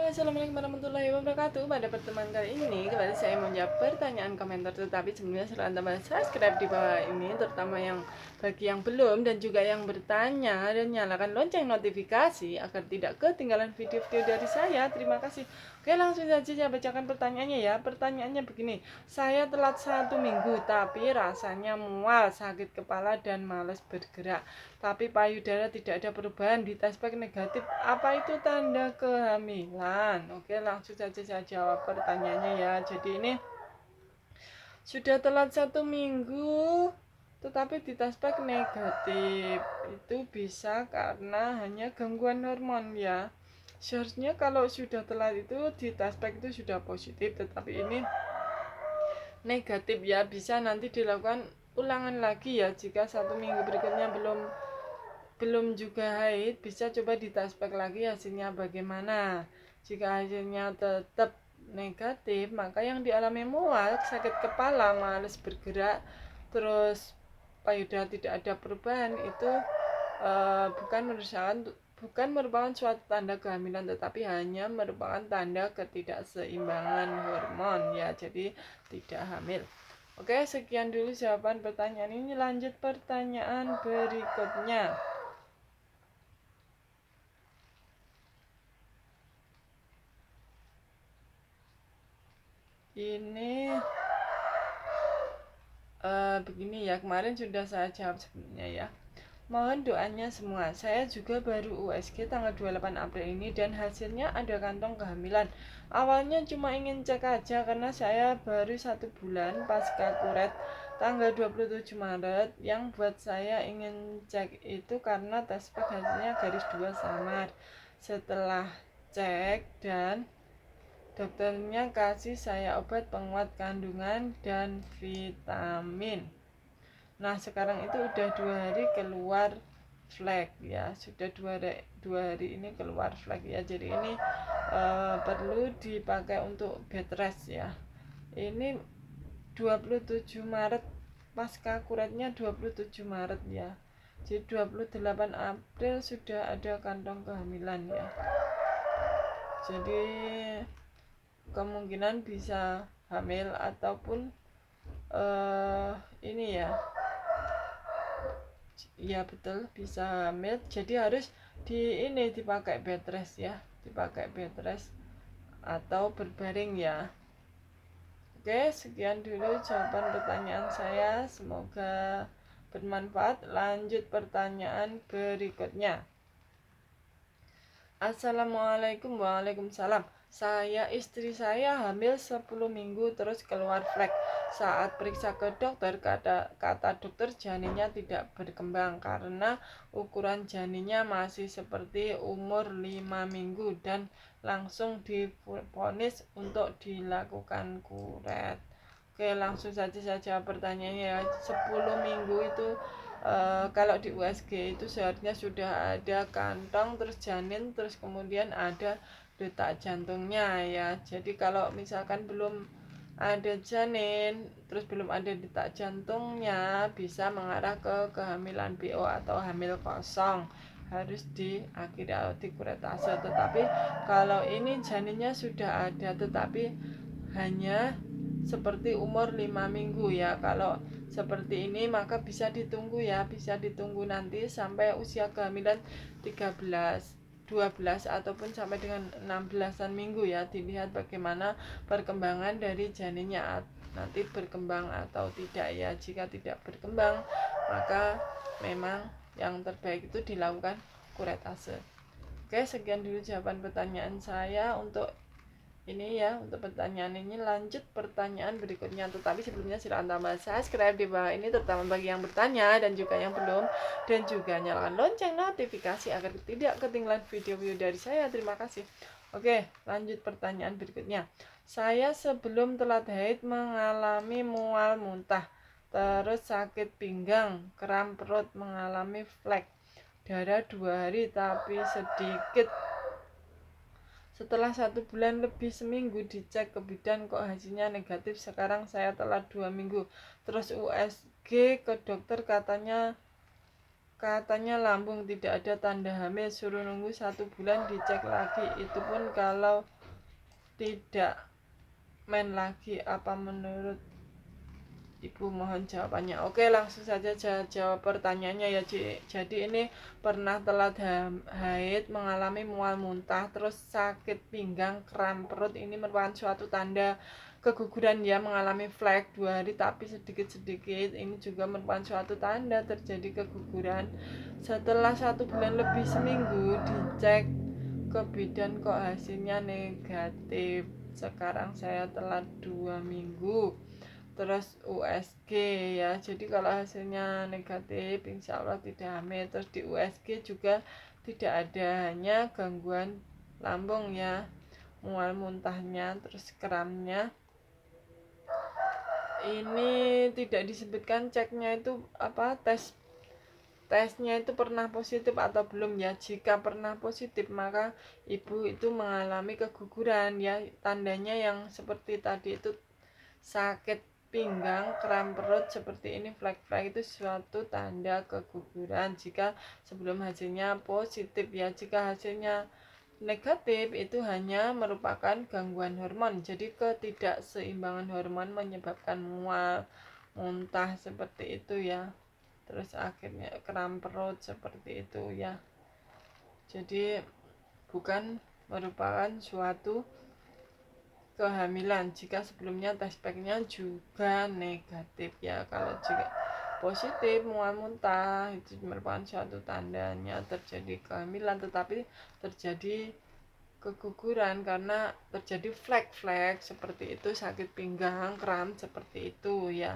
Assalamualaikum warahmatullahi wabarakatuh. Pada pertemuan kali ini kembali saya menjawab pertanyaan komentar, tetapi sebelumnya silahkan tambah subscribe di bawah ini, terutama yang bagi yang belum dan juga yang bertanya, dan nyalakan lonceng notifikasi agar tidak ketinggalan video-video dari saya. Terima kasih. Oke, langsung saja saya bacakan pertanyaannya ya. Pertanyaannya begini, saya telat 1 minggu tapi rasanya mual, sakit kepala dan malas bergerak, tapi payudara tidak ada perubahan, di tes pack negatif. Apa itu tanda kehamilan? Oke, langsung saja saya jawab pertanyaannya ya. Jadi ini sudah telat 1 minggu tetapi di tes pack negatif, itu bisa karena hanya gangguan hormon ya. Seharusnya kalau sudah telat itu di tes pack itu sudah positif, tetapi ini negatif ya. Bisa nanti dilakukan ulangan lagi ya. Jika 1 minggu berikutnya belum juga haid, bisa coba ditaspek lagi hasilnya bagaimana. Jika hasilnya tetap negatif, maka yang dialami mual, sakit kepala, malas bergerak, terus payudara tidak ada perubahan, itu bukan merupakan suatu tanda kehamilan, tetapi hanya merupakan tanda ketidakseimbangan hormon ya, jadi tidak hamil. Oke, sekian dulu jawaban pertanyaan ini. Lanjut pertanyaan berikutnya. Ini begini ya, kemarin sudah saya jawab sebelumnya ya. Mohon doanya semua. Saya juga baru USG tanggal 28 April ini dan hasilnya ada kantong kehamilan. Awalnya cuma ingin cek aja karena saya baru 1 bulan pasca kuret tanggal 27 Maret. Yang buat saya ingin cek itu karena tes pack hasilnya garis 2 samar. Setelah cek dan dokternya kasih saya obat penguat kandungan dan vitamin. Nah, sekarang itu udah 2 hari keluar flag ya. Sudah dua hari ini keluar flag ya. Jadi ini perlu dipakai untuk bed rest ya. Ini 27 Maret, pasca kuretnya 27 Maret ya. Jadi 28 April sudah ada kantong kehamilan ya. Jadi kemungkinan bisa hamil ataupun ini ya betul bisa hamil. Jadi harus dipakai bed rest ya, dipakai bed rest atau berbaring ya. Oke, sekian dulu jawaban pertanyaan saya, semoga bermanfaat. Lanjut pertanyaan berikutnya. Assalamualaikum. Waalaikumsalam. Istri saya hamil 10 minggu terus keluar flek. Saat periksa ke dokter, kata dokter janinnya tidak berkembang karena ukuran janinnya masih seperti umur 5 minggu dan langsung divonis untuk dilakukan kuret. Oke, langsung saja saya jawab pertanyaannya ya. 10 minggu itu kalau di USG itu seharusnya sudah ada kantong, terus janin, terus kemudian ada detak jantungnya ya. Jadi kalau misalkan belum ada janin, terus belum ada detak jantungnya, bisa mengarah ke kehamilan BO atau hamil kosong, harus diakhiri atau dikuretase. Tetapi kalau ini janinnya sudah ada tetapi hanya seperti umur 5 minggu ya. Kalau seperti ini maka bisa ditunggu ya, bisa ditunggu nanti sampai usia kehamilan 13, 12 ataupun sampai dengan 16-an minggu ya, dilihat bagaimana perkembangan dari janinnya nanti berkembang atau tidak ya. Jika tidak berkembang maka memang yang terbaik itu dilakukan kuretase. Oke, sekian dulu jawaban pertanyaan saya untuk ini ya, untuk pertanyaan ini. Lanjut pertanyaan berikutnya, tetapi sebelumnya silahkan tambah subscribe di bawah ini, terutama bagi yang bertanya dan juga yang belum, dan juga nyalakan lonceng notifikasi agar tidak ketinggalan video-video dari saya. Terima kasih. Oke, lanjut pertanyaan berikutnya. Saya sebelum telat haid mengalami mual muntah, terus sakit pinggang, kram perut, mengalami flek, darah 2 hari tapi sedikit. Setelah 1 bulan lebih seminggu dicek ke bidan kok hasilnya negatif. Sekarang saya telat 2 minggu. Terus USG ke dokter katanya lambung, tidak ada tanda hamil. Suruh nunggu 1 bulan dicek lagi. Itu pun kalau tidak main lagi. Apa menurut Ibu? Mohon jawabannya. Oke, langsung saja jawab pertanyaannya ya, Jadi ini pernah telat haid, mengalami mual muntah, terus sakit pinggang, kram perut, ini merupakan suatu tanda keguguran ya, mengalami flek 2 hari tapi sedikit-sedikit, ini juga merupakan suatu tanda terjadi keguguran. Setelah 1 bulan lebih seminggu dicek ke bidan kok hasilnya negatif. Sekarang saya telat 2 minggu. Terus USG ya, jadi kalau hasilnya negatif insya Allah tidak hamil. Terus di USG juga tidak ada, hanya gangguan lambung ya, mual muntahnya, terus kramnya. Ini tidak disebutkan ceknya itu apa, tesnya itu pernah positif atau belum ya. Jika pernah positif maka ibu itu mengalami keguguran ya, tandanya yang seperti tadi itu sakit pinggang, kram perut seperti ini, flek-flek itu suatu tanda keguguran jika sebelum hasilnya positif ya. Jika hasilnya negatif itu hanya merupakan gangguan hormon, jadi ketidakseimbangan hormon menyebabkan mual muntah seperti itu ya, terus akhirnya kram perut seperti itu ya. Jadi bukan merupakan suatu kehamilan jika sebelumnya tes packnya juga negatif ya. Kalau jika positif mual muntah itu merupakan suatu tandanya terjadi kehamilan, tetapi terjadi keguguran karena terjadi flek-flek seperti itu, sakit pinggang, kram seperti itu ya.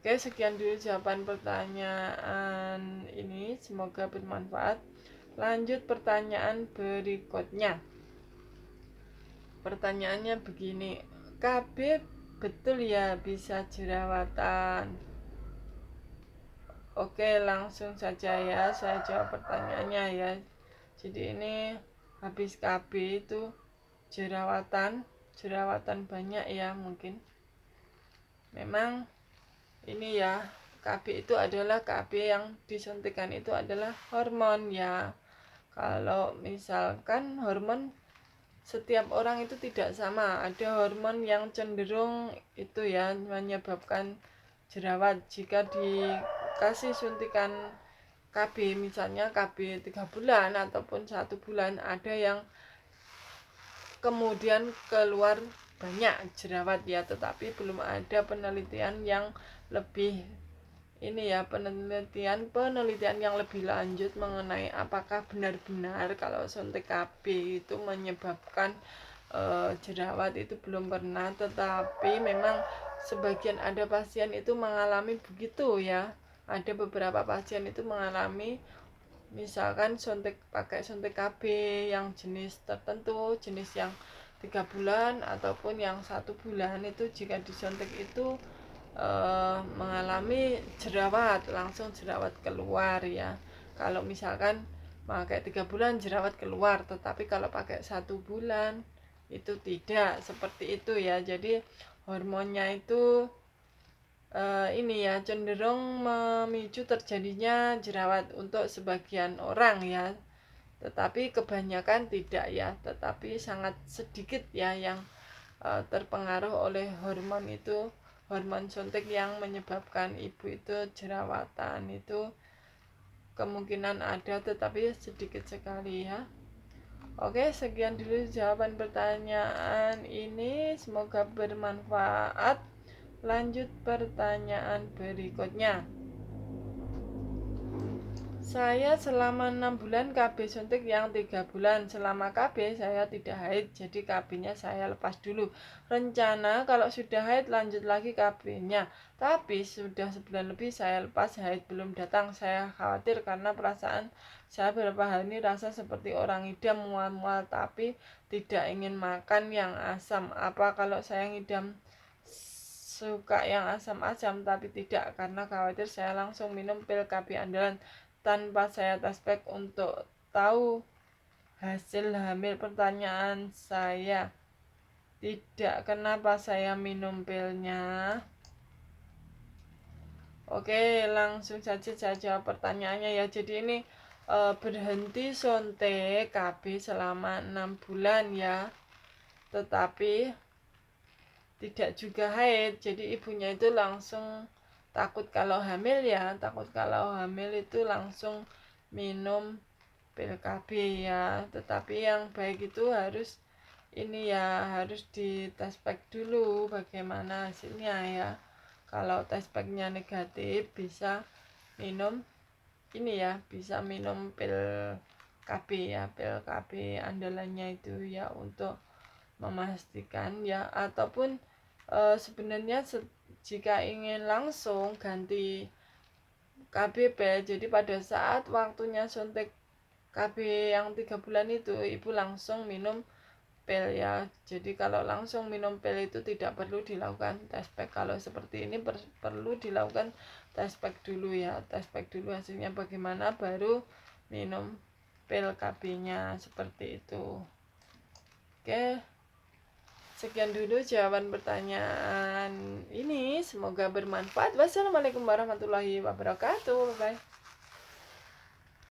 Oke, sekian dulu jawaban pertanyaan ini, semoga bermanfaat. Lanjut pertanyaan berikutnya. Pertanyaannya begini, KB betul ya bisa jerawatan? Oke, langsung saja ya saya jawab pertanyaannya ya. Jadi ini habis KB itu jerawatan banyak ya mungkin. Memang ini ya, KB itu adalah KB yang disuntikan itu adalah hormon ya. Kalau misalkan hormon setiap orang itu tidak sama, ada hormon yang cenderung itu ya menyebabkan jerawat. Jika dikasih suntikan KB, misalnya KB 3 bulan ataupun 1 bulan, ada yang kemudian keluar banyak jerawat ya, tetapi belum ada penelitian yang lebih ini ya, penelitian yang lebih lanjut mengenai apakah benar-benar kalau suntik KB itu menyebabkan jerawat, itu belum pernah. Tetapi memang sebagian ada pasien itu mengalami begitu ya, ada beberapa pasien itu mengalami, misalkan pakai suntik KB yang jenis tertentu, jenis yang 3 bulan ataupun yang 1 bulan, itu jika disuntik itu mengalami jerawat, langsung jerawat keluar ya. Kalau misalkan pakai 3 bulan jerawat keluar, tetapi kalau pakai 1 bulan itu tidak seperti itu ya. Jadi hormonnya itu ini ya cenderung memicu terjadinya jerawat untuk sebagian orang ya, tetapi kebanyakan tidak ya, tetapi sangat sedikit ya yang terpengaruh oleh hormon itu, hormon suntik yang menyebabkan ibu itu jerawatan. Itu kemungkinan ada tetapi sedikit sekali ya. Oke, sekian dulu jawaban pertanyaan ini, semoga bermanfaat. Lanjut pertanyaan berikutnya. Saya selama 6 bulan KB suntik yang 3 bulan. Selama KB saya tidak haid, jadi KB-nya saya lepas dulu. Rencana kalau sudah haid lanjut lagi KB-nya. Tapi sudah sebulan lebih saya lepas, haid belum datang. Saya khawatir karena perasaan saya beberapa hari ini rasa seperti orang ngidam, mual-mual, tapi tidak ingin makan yang asam. Apa kalau saya ngidam suka yang asam-asam? Tapi tidak, karena khawatir saya langsung minum pil KB andalan tanpa saya tes pack untuk tahu hasil hamil. Pertanyaan saya, tidak, kenapa saya minum pilnya? Oke, langsung saja saya jawab pertanyaannya ya. Jadi ini berhenti suntik KB selama 6 bulan ya. tetapi tidak juga haid. Jadi ibunya itu langsung takut kalau hamil itu langsung minum pil KB ya. Tetapi yang baik itu harus harus di tes pack dulu bagaimana hasilnya ya. Kalau tes packnya negatif bisa minum bisa minum pil KB ya, pil KB andalannya itu ya untuk memastikan ya. Ataupun sebenarnya jika ingin langsung ganti KBP, jadi pada saat waktunya suntik KB yang 3 bulan itu ibu langsung minum pil ya. Jadi kalau langsung minum pil itu tidak perlu dilakukan tes pack. Kalau seperti ini perlu dilakukan tes pack dulu ya. Tes pack dulu hasilnya bagaimana baru minum pil KB-nya seperti itu. Oke. Sekian dulu jawaban pertanyaan ini. Semoga bermanfaat. Wassalamualaikum warahmatullahi wabarakatuh. Bye.